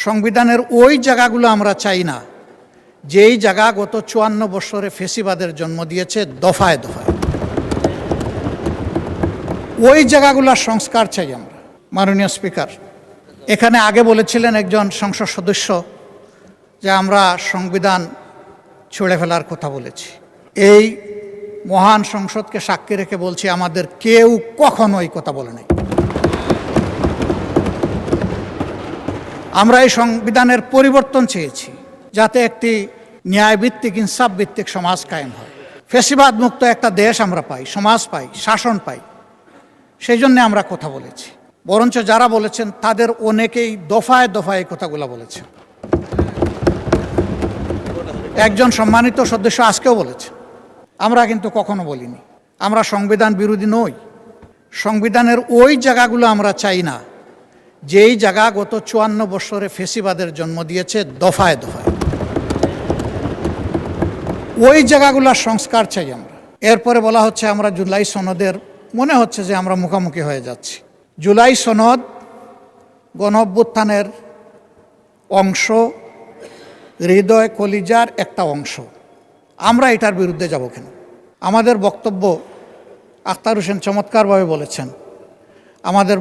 সংবিধানের ওই জায়গাগুলো আমরা চাই না যেই জায়গা গত ৫৪ বছরে ফেসিবাদের জন্ম দিয়েছে দফায় দফায়। ওই জায়গাগুলোর সংস্কার চাই আমরা। মাননীয় স্পিকার, এখানে আগে বলেছিলেন একজন সংসদ সদস্য যে আমরা সংবিধান ছুঁড়ে ফেলার কথা বলেছি। এই মহান সংসদকে সাক্ষী রেখে বলছি, আমাদের কেউ কখনো এই কথা বলে নাই। আমরা এই সংবিধানের পরিবর্তন চেয়েছি যাতে একটি ন্যায়ভিত্তিক ইনসাফ ভিত্তিক সমাজ কায়েম হয়, ফ্যাসিবাদ মুক্ত একটা দেশ আমরা পাই, সমাজ পাই, শাসন পাই। সেই জন্য আমরা কথা বলেছি। বরঞ্চ যারা বলেছেন তাদের অনেকেই দফায় দফায় এই কথাগুলো বলেছেন। একজন সম্মানিত সদস্য আজকেও বলেছে, আমরা কিন্তু কখনো বলিনি আমরা সংবিধান বিরোধী নই। সংবিধানের ওই জায়গাগুলো আমরা চাই না যেই জায়গা গত ৫৪ বছরে ফেসিবাদের জন্ম দিয়েছে দফায় দফায়। ওই জায়গাগুলোর সংস্কার চাই আমরা। এরপরে বলা হচ্ছে আমরা জুলাই সনদের, মনে হচ্ছে যে আমরা মুখোমুখি হয়ে যাচ্ছি। জুলাই সনদ গণঅভ্যুত্থানের অংশ, হৃদয় কলিজার একটা অংশ। আমরা এটার বিরুদ্ধে যাব কেন? আমাদের বক্তব্য, আখতার হোসেন চমৎকারভাবে বলেছেন, আমাদের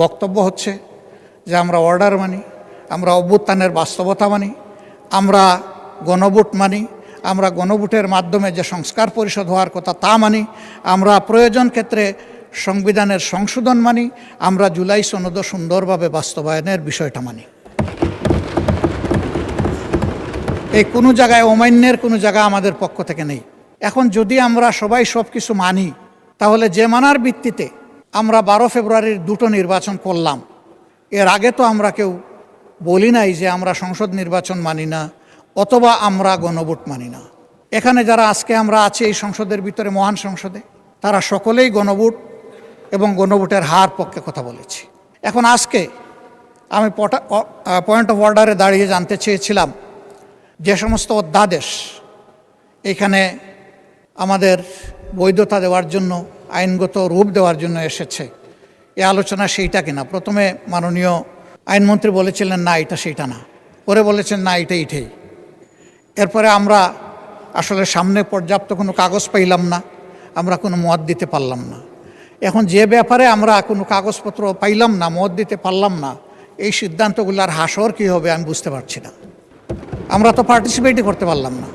বক্তব্য হচ্ছে যে আমরা অর্ডার মানি, আমরা অভ্যুত্থানের বাস্তবতা মানি, আমরা গণভোট মানি, আমরা গণভোটের মাধ্যমে যে সংস্কার পরিষদ হওয়ার কথা তা মানি, আমরা প্রয়োজন ক্ষেত্রে সংবিধানের সংশোধন মানি, আমরা জুলাই সনদ সুন্দরভাবে বাস্তবায়নের বিষয়টা মানি। এই কোনো জায়গায় অমান্যের কোনো জায়গা আমাদের পক্ষ থেকে নেই। এখন যদি আমরা সবাই সব কিছু মানি, তাহলে যে মানার ভিত্তিতে আমরা ১২ ফেব্রুয়ারির দুটো নির্বাচন করলাম, এর আগে তো আমরা কেউ বলি নাই যে আমরা সংসদ নির্বাচন মানি না অথবা আমরা গণভোট মানি না। এখানে যারা আজকে আমরা আছি এই সংসদের ভিতরে, মহান সংসদে, তারা সকলেই গণভোট এবং গণভোটের হার পক্ষে কথা বলেছি। এখন আজকে আমি পয়েন্ট অফ অর্ডারে দাঁড়িয়ে জানতে চেয়েছিলাম যে সমস্ত অধ্যাদেশ এখানে আমাদের বৈধতা দেওয়ার জন্য, আইনগত রূপ দেওয়ার জন্য এসেছে, এ আলোচনা সেইটা কিনা। প্রথমে মাননীয় আইনমন্ত্রী বলেছিলেন না এটা সেইটা না, পরে বলেছেন না এটা এইটাই। এরপরে আমরা আসলে সামনে পর্যাপ্ত কোনো কাগজ পাইলাম না, আমরা কোনো মত দিতে পারলাম না। এখন যে ব্যাপারে আমরা কোনো কাগজপত্র পাইলাম না, মত দিতে পারলাম না, এই সিদ্ধান্তগুলোর হাসর কী হবে আমি বুঝতে পারছি না। আমরা তো পার্টিসিপেটই করতে পারলাম না।